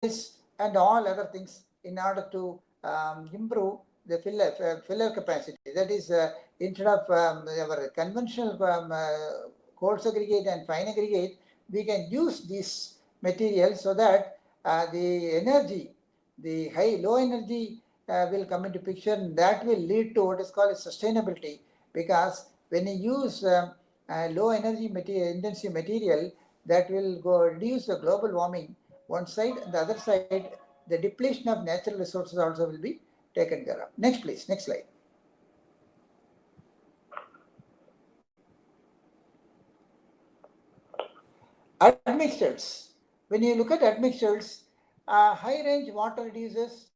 this and all other things in order to improve the filler capacity. That is, instead of our conventional coarse aggregate and fine aggregate, we can use this material so that the energy, the low energy will come into picture, and that will lead to what is called sustainability, because when you use low energy intensity material, that will reduce the global warming one side, and the other side the depletion of natural resources also will be taken care of. Next please, next slide. Admixtures. When you look at admixtures, high range water reducers,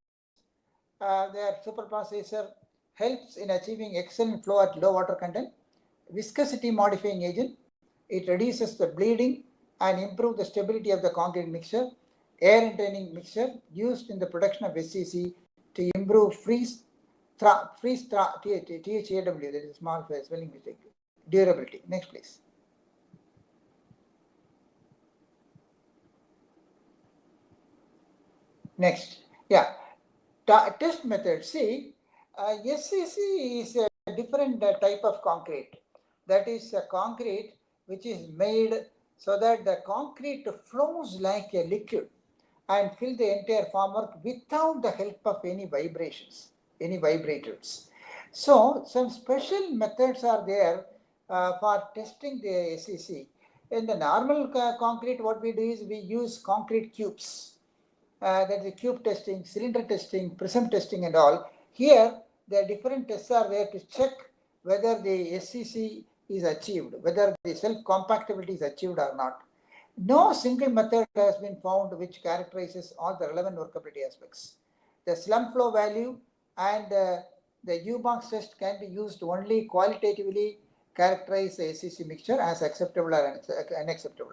their superprocessor helps in achieving excellent flow at low water content. Viscosity modifying agent, it reduces the bleeding and improve the stability of the concrete mixture. Air entraining mixture used in the production of SCC to improve THAW, that is a small spelling mistake, durability. Next please. Next, yeah, test method. See, SCC is a different type of concrete. That is a concrete which is made so that the concrete flows like a liquid and fill the entire formwork without the help of any vibrations, any vibrators. So some special methods are there for testing the SCC. In the normal concrete, what we do is we use concrete cubes. That is cube testing, cylinder testing, prism testing and all. Here, the different tests are there to check whether the SCC is achieved, whether the self-compactability is achieved or not. No single method has been found which characterizes all the relevant workability aspects. The slump flow value and the U-box test can be used only qualitatively characterize the SCC mixture as acceptable or unacceptable.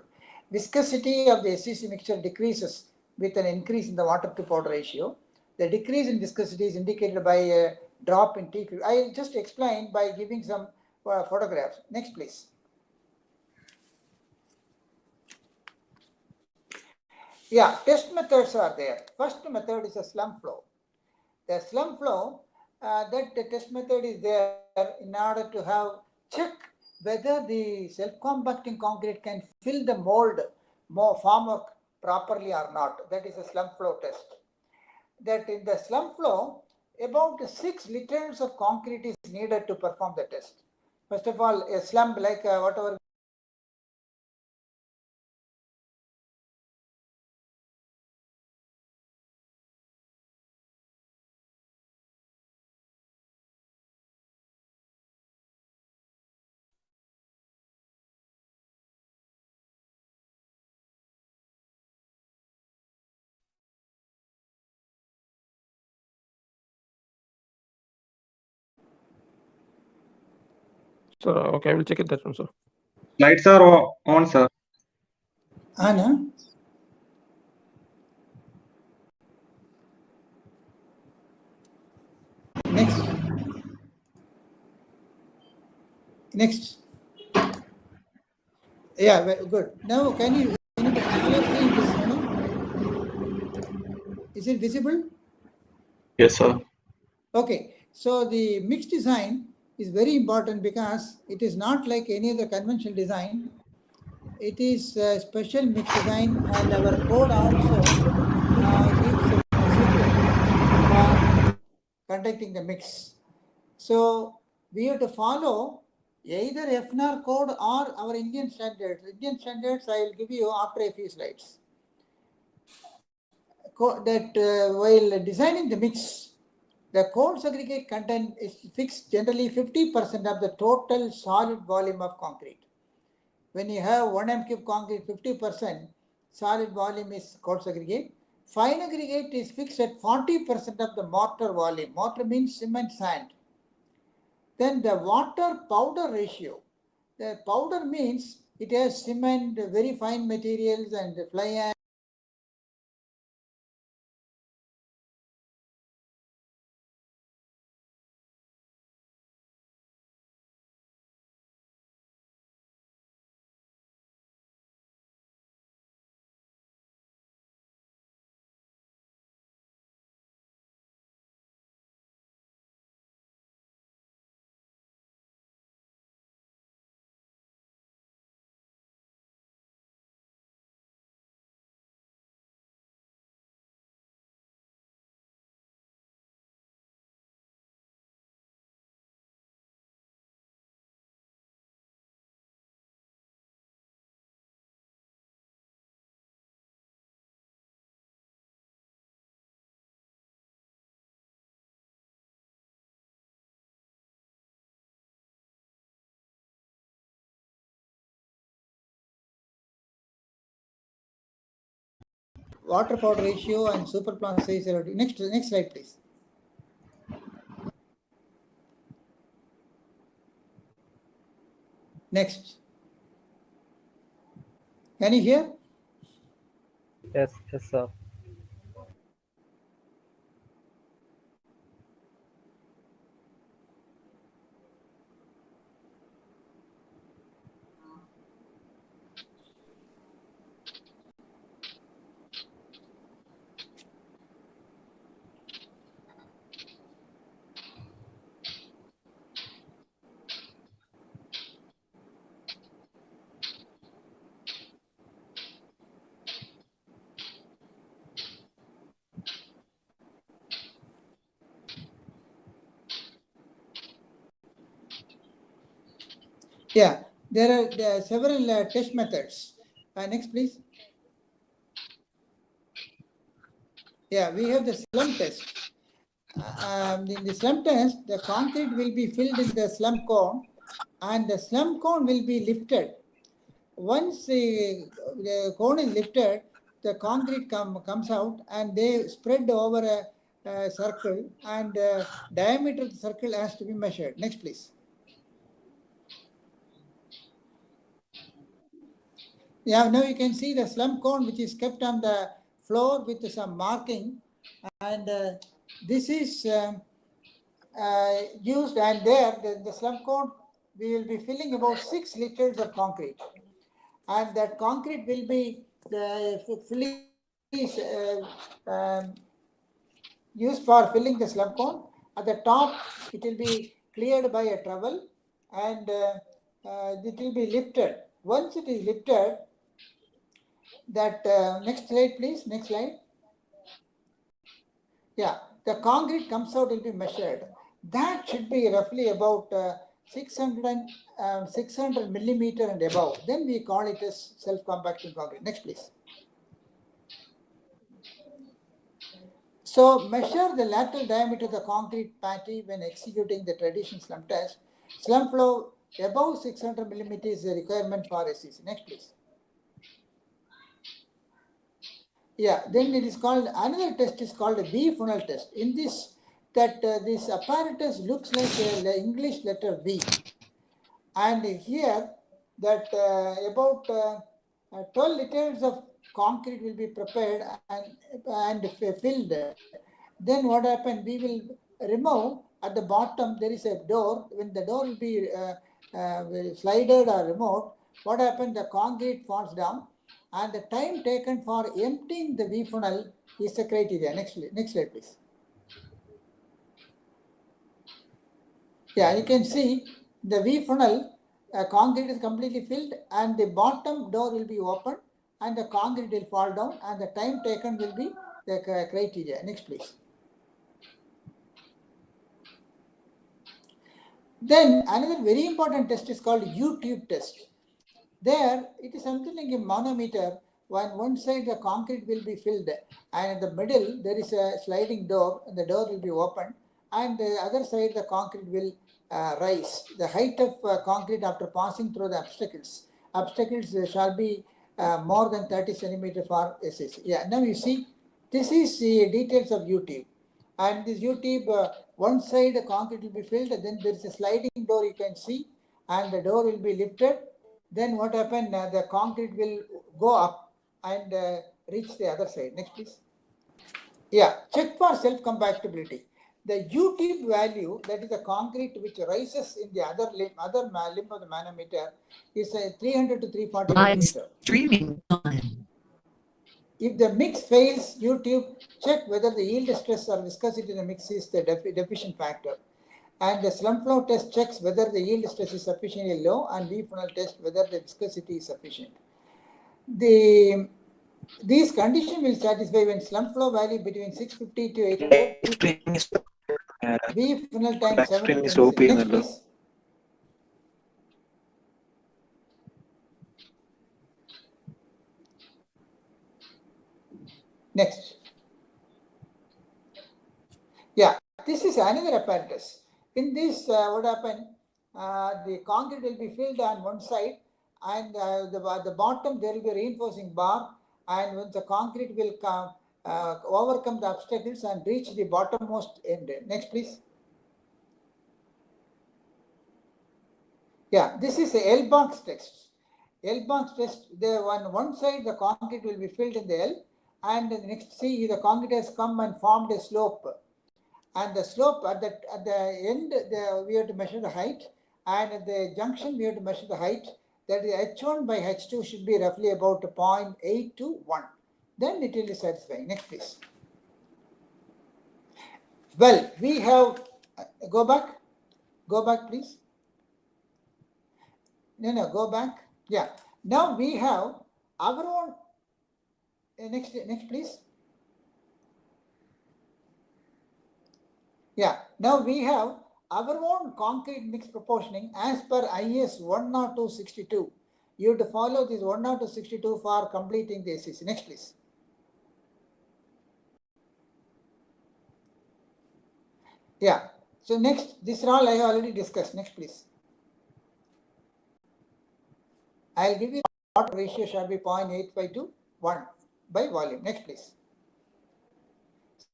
Viscosity of the SCC mixture decreases with an increase in the water to powder ratio. The decrease in viscosity is indicated by a drop in T. I'll just explain by giving some photographs. Next, please. Yeah, test methods are there. First method is a slump flow. The slump flow, that the test method is there in order to have check whether the self-compacting concrete can fill the mold formwork properly or not. That is a slump flow test. That in the slump flow, about 6 liters of concrete is needed to perform the test. First of all, a slump like whatever Sir, okay, I will check it that one, sir. Lights are on, sir. Anna. Next. Next. Yeah, very good. Now, can you all are seeing this? Is it visible? Yes, sir. Okay. So the mix design is very important because it is not like any other conventional design. It is a special mix design, and our code also gives a procedure for conducting the mix. So we have to follow either FNR code or our Indian standards. Indian standards I will give you after a few slides. That while designing the mix, the coarse aggregate content is fixed generally 50% of the total solid volume of concrete. When you have 1 m cube concrete, 50% solid volume is coarse aggregate. Fine aggregate is fixed at 40% of the mortar volume. Mortar means cement sand. Then the water powder ratio. The powder means it has cement, very fine materials and fly ash. water powder ratio and superplant size. Next slide, please. Next. Can you hear? Yes, sir. Yeah, there are several test methods. Next, please. Yeah, we have the slump test. In the slump test, the concrete will be filled in the slump cone, and the slump cone will be lifted. Once the cone is lifted, the concrete comes out, and they spread over a circle, and diameter of the circle has to be measured. Next, please. Yeah, now you can see the slump cone which is kept on the floor with some marking, and this is used, and there the slump cone we will be filling about 6 liters of concrete, and that concrete will be filling used for filling the slump cone. At the top, it will be cleared by a trowel, and it will be lifted. Once it is lifted, that next slide, please. Next slide. Yeah, the concrete comes out will be measured. That should be roughly about 600 millimeter and above. Then we call it as self-compacting concrete. Next, please. So measure the lateral diameter of the concrete patty when executing the traditional slump test. Slump flow above 600 millimeters is a requirement for SCC. Next, please. Yeah, then it is called, another test is called a V funnel test. In this, this apparatus looks like the English letter V. And here, that about 12 liters of concrete will be prepared and filled. Then what happened? We will remove at the bottom, there is a door. When the door will be slided or removed, what happened? The concrete falls down, and the time taken for emptying the V funnel is the criteria. Next slide, please. Yeah, you can see the V funnel, concrete is completely filled, and the bottom door will be open, and the concrete will fall down, and the time taken will be the criteria. Next, please. Then another very important test is called U-tube test. There, it is something like a manometer. One side the concrete will be filled, and in the middle there is a sliding door, and the door will be opened, and the other side the concrete will rise. The height of concrete after passing through the obstacles shall be more than 30 centimeters for SSC. Yeah, now you see, this is the details of U-tube. And this U-tube, one side the concrete will be filled, then there is a sliding door you can see, and the door will be lifted. Then what happened? The concrete will go up and reach the other side. Next, please. Yeah, check for self-compactability. The U-tube value, that is the concrete which rises in the other limb of the manometer, is 300 to 340 millimeter. Streaming time. If the mix fails, U-tube, check whether the yield stress or viscosity in the mix is the deficient factor. And the slump flow test checks whether the yield stress is sufficiently low, and V funnel test whether the viscosity is sufficient. These conditions will satisfy when slump flow value between 650 to 800. V funnel time 7 to 26. Next, please. Next. Yeah, this is another apparatus. In this, what happened? The concrete will be filled on one side, and the bottom there will be a reinforcing bar, and when the concrete will come, overcome the obstacles and reach the bottommost end. Next, please. Yeah, this is a L box test. L box test. On one side the concrete will be filled in the L, and the next see the concrete has come and formed a slope, and the slope at the end we have to measure the height, and at the junction we have to measure the height. That is H1 by H2 should be roughly about 0.8 to 1. Then it will be satisfying. Next, please. Well, we have go back, please. No, go back. Yeah. Now we have our own. Next, please. Yeah. Now we have our own concrete mix proportioning as per IS 10262. You have to follow this 10262 for completing the SCC. Next, please. Yeah. So next, this all I have already discussed. Next, please. I'll give you water ratio shall be 0.85 to 1 by volume. Next, please.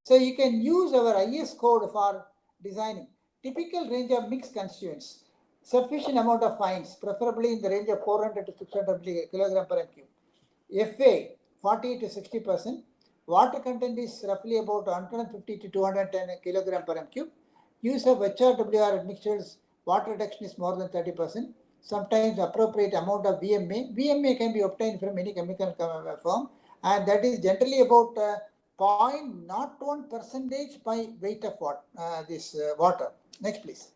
So you can use our IS code for designing typical range of mixed constituents, sufficient amount of fines, preferably in the range of 400 to 600 kilogram per m3. FA 40 to 60%. Water content is roughly about 150 to 210 kilogram per m3. Use of HRWR admixtures, water reduction is more than 30%. Sometimes appropriate amount of VMA. VMA can be obtained from any chemical firm, and that is generally about 0.01% by weight of water. Next, please.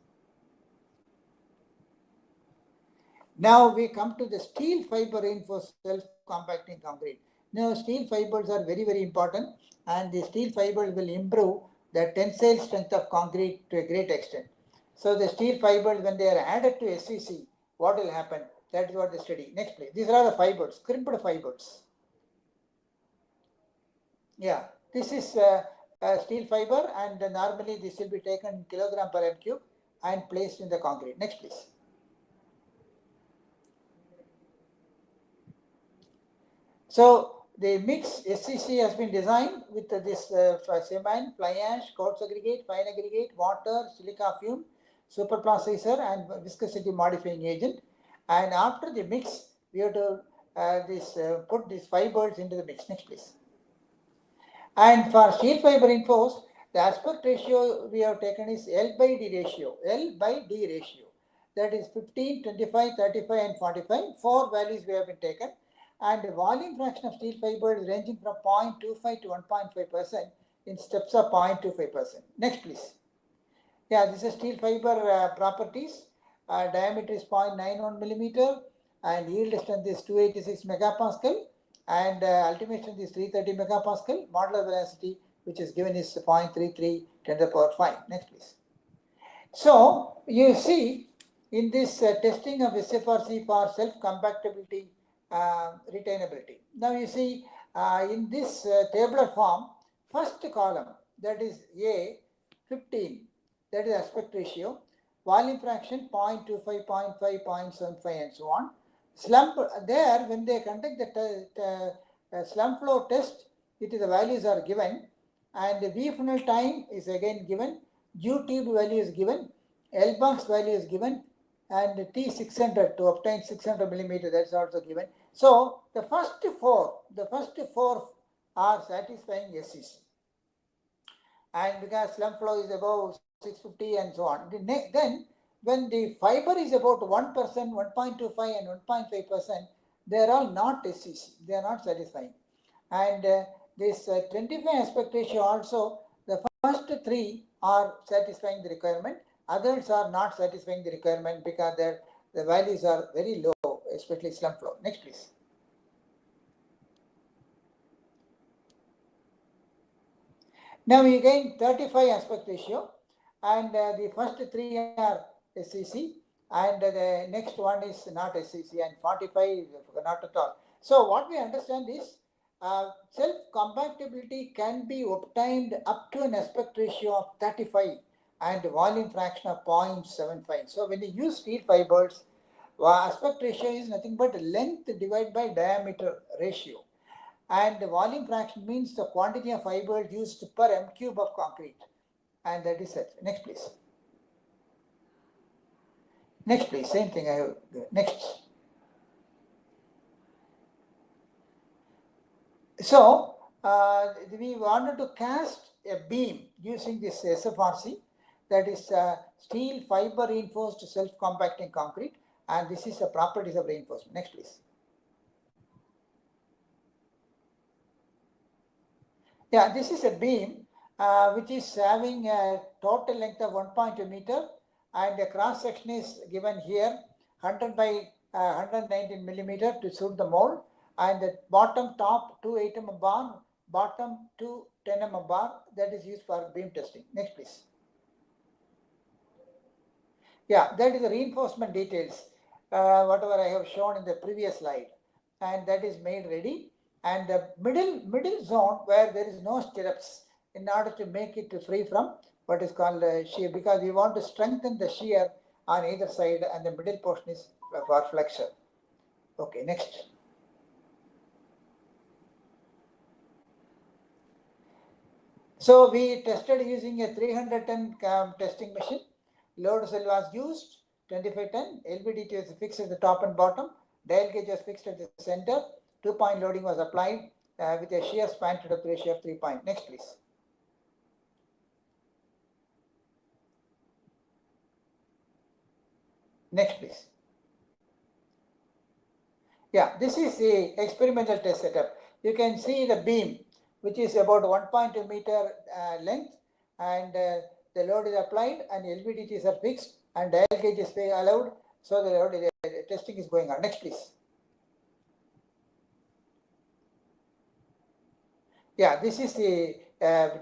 Now we come to the steel fiber reinforced self-compacting concrete. Now steel fibers are very, very important, and the steel fibers will improve the tensile strength of concrete to a great extent. So the steel fibers, when they are added to SCC, what will happen? That is what they study. Next, please. These are the fibers, crimped fibers. Yeah, this is steel fiber, and normally this will be taken in kilogram per m3 and placed in the concrete. Next, please. So the mix SCC has been designed with this cement, fly ash, quartz aggregate, fine aggregate, water, silica fume, superplasticizer, and viscosity modifying agent. And after the mix, we have to put these fibers into the mix. Next, please. And for steel fiber reinforced, the aspect ratio we have taken is L by D ratio. L by D ratio. That is 15, 25, 35, and 45. 4 values we have been taken. And the volume fraction of steel fibers ranging from 0.25 to 1.5% in steps of 0.25%. Next, please. Yeah, this is steel fiber properties. Diameter is 0.91 millimeter, and yield strength is 286 megapascal, and ultimate strength is 330 megapascal. Modular velocity, which is given, is 0.33 10 to the power 5. Next, please. So you see in this testing of SFRC for self-compactability, retainability. Now you see in this tabular form, first column, that is A 15, that is aspect ratio, volume fraction 0.25, 0.5, 0.75, and so on. Slump there, when they conduct the slump flow test, the values are given, and the V funnel time is again given, U tube value is given, L box value is given, and T600 to obtain 600 millimeter, that's also given. So the first four are satisfying SCC, and because slump flow is above 650 and so on. Then when the fiber is about 1%, 1.25 and 1.5%, they are all not SCC, they are not satisfying. And this 25 aspect ratio also, the first 3 are satisfying the requirement, others are not satisfying the requirement because the values are very low, especially slump flow. Next, please. Now we gain 35 aspect ratio, and the first 3 are SCC, and the next one is not SCC, and 45 is not at all. So what we understand is self-compactability can be obtained up to an aspect ratio of 35 and volume fraction of 0.75. So when you use steel fibers, aspect ratio is nothing but length divided by diameter ratio. and the volume fraction means the quantity of fibers used per m cube of concrete, and that is it. Next please. Next please, same thing I have. Next. So we wanted to cast a beam using this SFRC, that is steel fiber reinforced self-compacting concrete, and this is the properties of reinforcement. Next please. Yeah, this is a beam which is having a total length of 1.2 meter, and the cross section is given here 100 by 119 millimeter to suit the mold, and the bottom top 2 8 mm bar, bottom 2 10 mm bar, that is used for beam testing. Next please. Yeah, that is the reinforcement details, whatever I have shown in the previous slide, and that is made ready. And the middle zone where there is no stirrups, in order to make it free from what is called shear, because we want to strengthen the shear on either side, and the middle portion is for flexure. Okay, next. So we tested using a 310 testing machine. Load cell was used, 25 ton. LVDT was fixed at the top and bottom. Dial gauge was fixed at the center. 2-point loading was applied with a shear span to depth ratio of 3 point. Next, please. Next, please. Yeah, this is the experimental test setup. You can see the beam, which is about 1.2 meter length, and the load is applied, and LVDTs are fixed, and dial gauge is allowed. So the testing is going on. Next, please. Yeah, this is the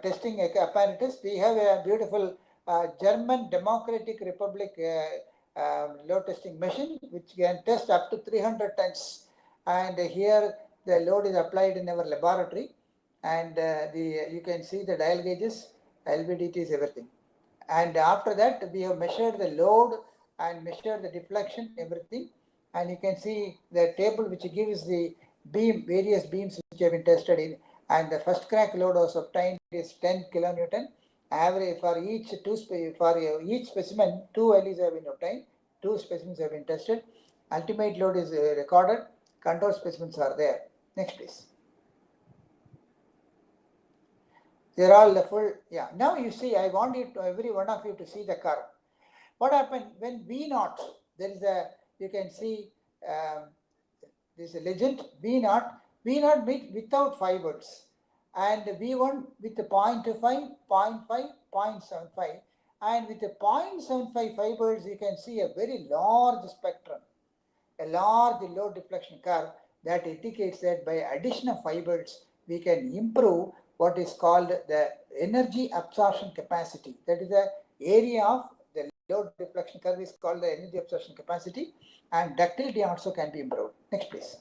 testing apparatus. We have a beautiful German Democratic Republic load testing machine, which can test up to 300 tons. And here the load is applied in our laboratory, and you can see the dial gauges, LVDTs, everything. And after that, we have measured the load and measured the deflection, everything. And you can see the table which gives the beam, various beams which have been tested in. And the first crack load was obtained is 10 kilonewton. Average for each specimen, 2 values have been obtained. 2 specimens have been tested. Ultimate load is recorded. Control specimens are there. Next, please. They're all the full. Yeah. Now you see, I want you to, every one of you to see the curve. What happened when V0? There is a, you can see this legend V0. V0 means without fibers, and V1 with the 0.25, 0.5, 0.75, and with the 0.75 fibers, you can see a very large spectrum, a large load deflection curve that indicates that by addition of fibers, we can improve what is called the energy absorption capacity. That is the area of the load deflection curve is called the energy absorption capacity, and ductility also can be improved. Next, please.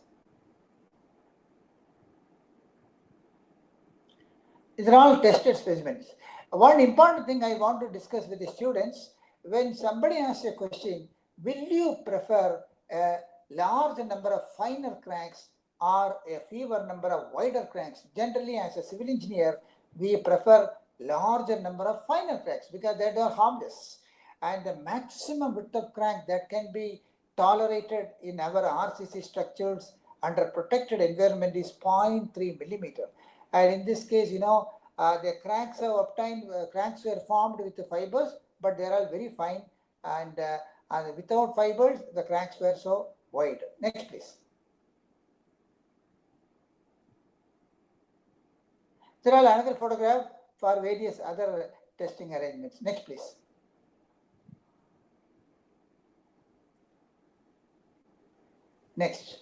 These are all tested specimens. One important thing I want to discuss with the students, when somebody asks a question, will you prefer a large number of finer cracks or a fewer number of wider cracks? Generally, as a civil engineer, we prefer larger number of finer cracks because they are harmless. And the maximum width of crack that can be tolerated in our RCC structures under protected environment is 0.3 millimeter. And in this case, you know, the cracks have obtained, cracks were formed with the fibers, but they are all very fine. And without fibers, the cracks were so wide. Next, please. There are another photograph for various other testing arrangements. Next, please. Next.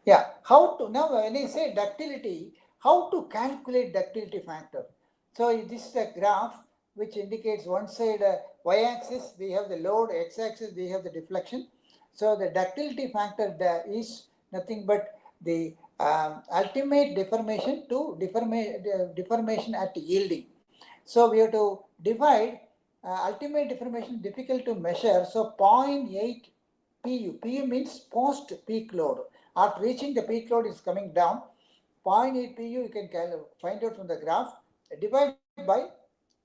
Yeah, how to, now when I say ductility, how to calculate ductility factor? So this is a graph which indicates one side y-axis we have the load, x-axis we have the deflection. So the ductility factor is nothing but the ultimate deformation to deformation at yielding. So we have to divide ultimate deformation difficult to measure. So 0.8 PU. PU means post peak load. After reaching the peak load is coming down. 0.8 pu you can find out from the graph, divided by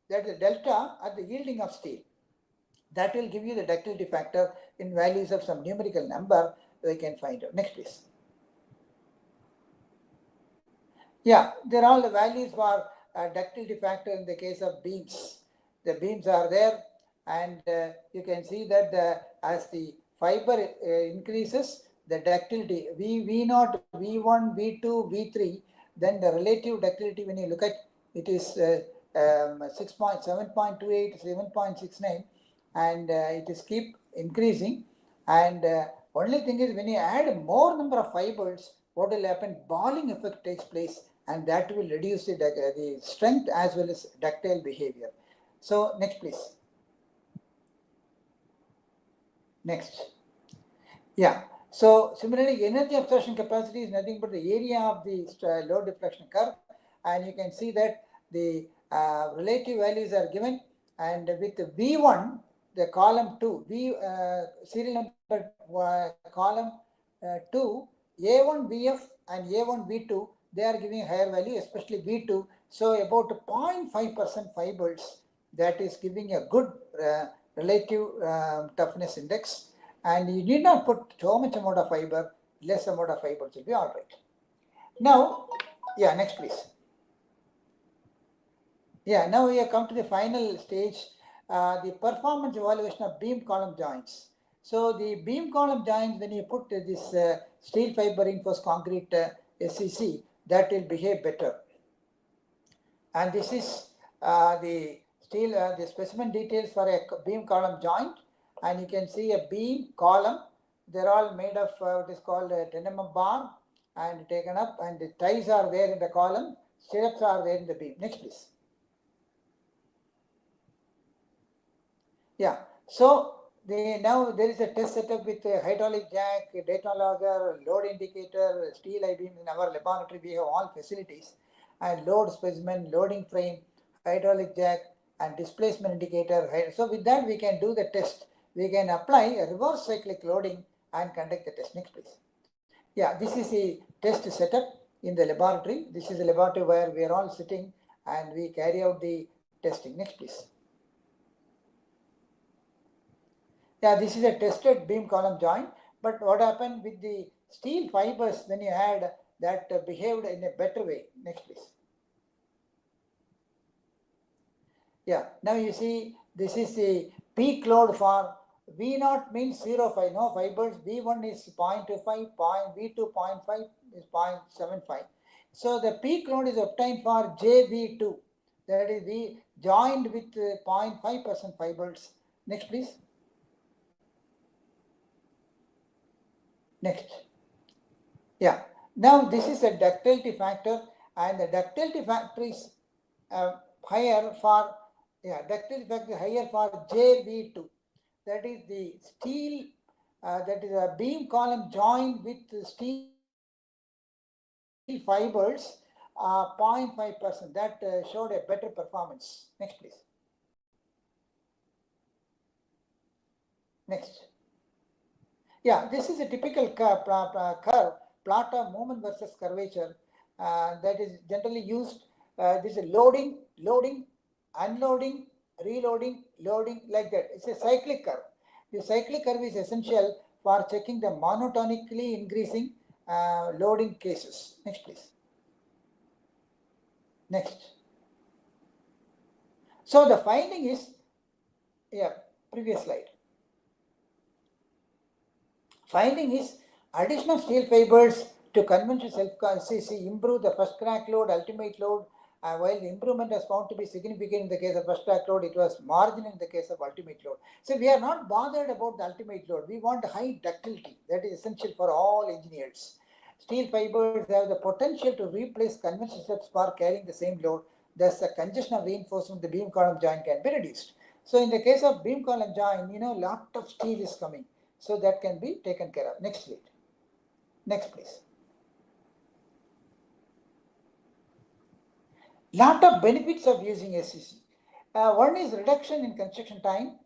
that is delta at the yielding of steel. That will give you the ductility factor in values of some numerical number we can find out. Next please. Yeah, there are all the values for ductility factor in the case of beams. The beams are there, and you can see that as the fiber increases, the ductility V0, V1, V2, V3, then the relative ductility when you look at it is 7.28, 7.69, and it is keep increasing. And only thing is when you add more number of fibers, what will happen? Balling effect takes place, and that will reduce the strength as well as ductile behavior. So next please. Next. Yeah. So similarly, energy absorption capacity is nothing but the area of the load deflection curve, and you can see that the relative values are given, and with V1, the column 2, serial number column 2, A1 VF and A1 V2, they are giving higher value, especially V2. So about 0.5% fibers, that is giving a good relative toughness index. And you need not put so much amount of fiber, less amount of fiber will be all right. Now, yeah, next please. Yeah, now we have come to the final stage, the performance evaluation of beam column joints. So the beam column joints, when you put this steel fiber reinforced concrete SCC, that will behave better. And this is the steel, the specimen details for a beam column joint. And you can see a beam column. They're all made of what is called a 10 mm bar and taken up, and the ties are there in the column, stirrups are there in the beam. Next please. Yeah, so now there is a test setup with a hydraulic jack, data logger, load indicator, steel I-beam. In our laboratory we have all facilities, and load specimen, loading frame, hydraulic jack, and displacement indicator. So with that we can do the test. We can apply a reverse cyclic loading and conduct the test. Next please. Yeah, this is the test setup in the laboratory. This is the laboratory where we are all sitting and we carry out the testing. Next please. Yeah, this is a tested beam column joint, but what happened with the steel fibers when you had that behaved in a better way. Next please. Yeah, now you see this is the peak load for V0 means 0.5, no fibers, V1 is 0.25, V2 0.5 is 0.75. So the peak load is obtained for JV2, that is V joined with 0.5% fibers. Next please. Next. Yeah. Now this is a ductility factor, and the ductility factor is higher for ductility factor higher for JV2. That is the steel. That is a beam column joined with steel fibers. 0.5%. That showed a better performance. Next, please. Next. Yeah, this is a typical curve, plot of moment versus curvature that is generally used. This is loading, unloading, reloading, loading, like that. It's a cyclic curve. The cyclic curve is essential for checking the monotonically increasing loading cases. Next, please. Next. So the finding is, previous slide. Finding is addition of steel fibers to conventional self-CC improve the first crack load, ultimate load. While the improvement was found to be significant in the case of first crack load, it was marginal in the case of ultimate load. So we are not bothered about the ultimate load. We want high ductility. That is essential for all engineers. Steel fibers have the potential to replace conventional steps for carrying the same load. Thus, the congestion of reinforcement of the beam column joint can be reduced. So in the case of beam column joint, lot of steel is coming. So that can be taken care of. Next slide. Next, please. Lot of benefits of using SCC. One is reduction in construction time.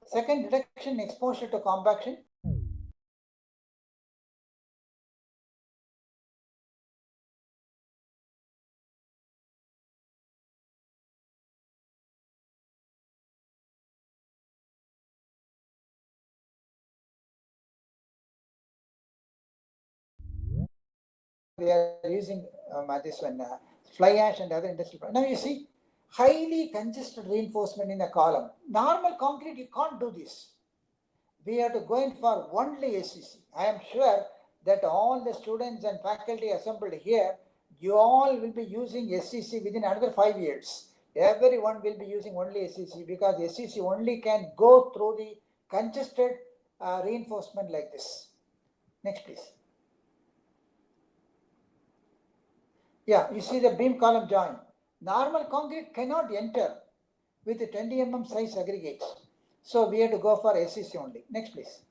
Second, reduction in exposure to compaction. they are using this one, fly ash and other industrial. Now you see, highly congested reinforcement in a column. Normal concrete, you can't do this. We have to go in for only SCC. I am sure that all the students and faculty assembled here, you all will be using SCC within another 5 years. Everyone will be using only SCC because SCC only can go through the congested reinforcement like this. Next, please. Yeah, you see the beam column joint. Normal concrete cannot enter with the 20 mm size aggregates. So we have to go for SCC only. Next, please.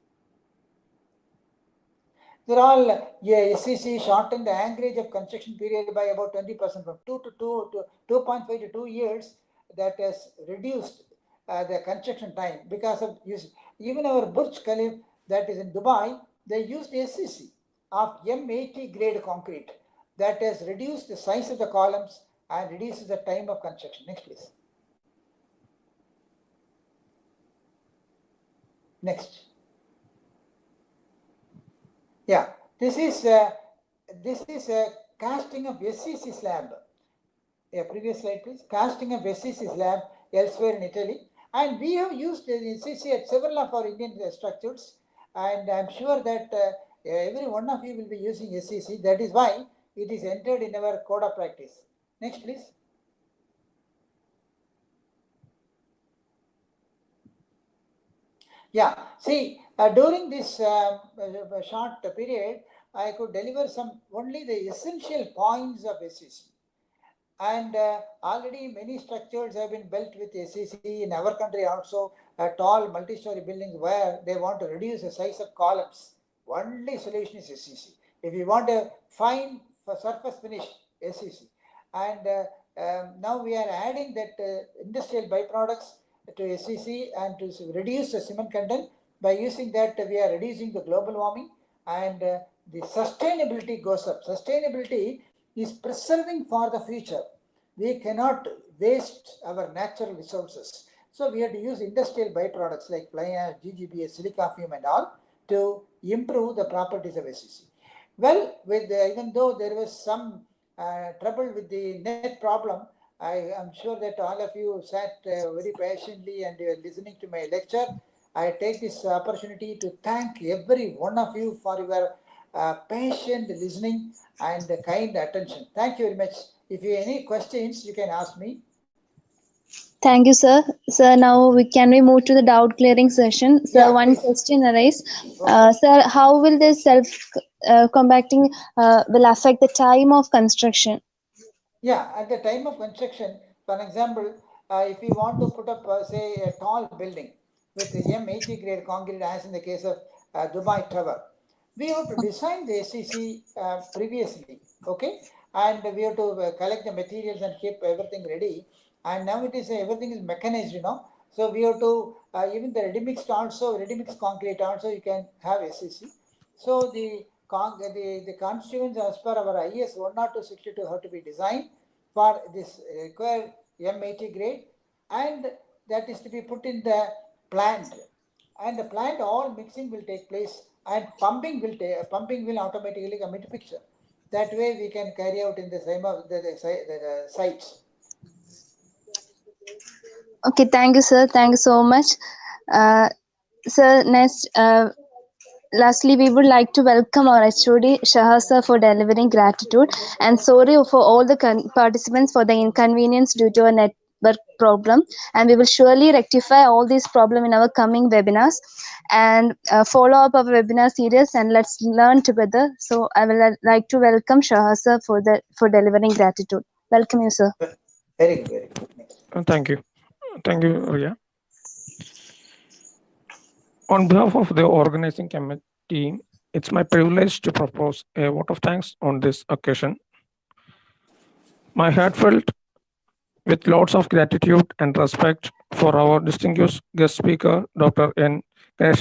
They're all SCC shortened the anchorage of construction period by about 20% from 2.5 to 2 years. That has reduced the construction time because of use. Even our Burj Khalifa that is in Dubai, they used SCC of M80 grade concrete. That has reduced the size of the columns and reduces the time of construction. Next, please. Next. Yeah, this is a casting of SCC slab. Yeah, previous slide, please. Casting of SCC slab elsewhere in Italy, and we have used SCC at several of our Indian structures, and I'm sure that every one of you will be using SCC. That is why it is entered in our code of practice. Next, please. Yeah, see, during this short period, I could deliver only the essential points of SCC. And already many structures have been built with SCC in our country also, tall multi-story buildings where they want to reduce the size of columns. Only solution is SCC. If you want a fine surface finish, SCC. And now we are adding that industrial byproducts to SCC and to reduce the cement content. By using that, we are reducing the global warming and the sustainability goes up. Sustainability is preserving for the future. We cannot waste our natural resources. So we have to use industrial byproducts like fly ash, GGBS, silica fume and all to improve the properties of SCC. Well, even though there was some trouble with the net problem, I am sure that all of you sat very patiently and you are listening to my lecture. I take this opportunity to thank every one of you for your patient listening and kind attention. Thank you very much. If you have any questions, you can ask me. Thank you, sir. Sir, now can we move to the doubt clearing session? Sir, Yeah, one please. question arises. Okay. Sir, how will this self-compacting will affect the time of construction? Yeah, at the time of construction, for example, if we want to put up, say, a tall building with M80 grade concrete, as in the case of Dubai Tower, we have to design the SCC previously, okay? And we have to collect the materials and keep everything ready. And now it is everything is mechanized, you know. So we have to even the ready-mix concrete also you can have SCC. So the constituents as per our IS 10262 have to be designed for this required M80 grade, and that is to be put in the plant. And the plant, all mixing will take place, and pumping will automatically come into picture. That way we can carry out in the same of the sites. Okay, thank you, sir. Thank you so much. Sir, next, lastly, we would like to welcome our HOD, Shah sir, for delivering gratitude, and sorry for all the participants for the inconvenience due to a network problem, and we will surely rectify all these problems in our coming webinars and follow up our webinar series, and let's learn together. So I will like to welcome Shah sir for delivering gratitude. Welcome you, sir. Very good, very good. Next. Thank you. Thank you, Ria. On behalf of the organizing committee, it's my privilege to propose a vote of thanks on this occasion. My heartfelt, with lots of gratitude and respect for our distinguished guest speaker, Dr. N.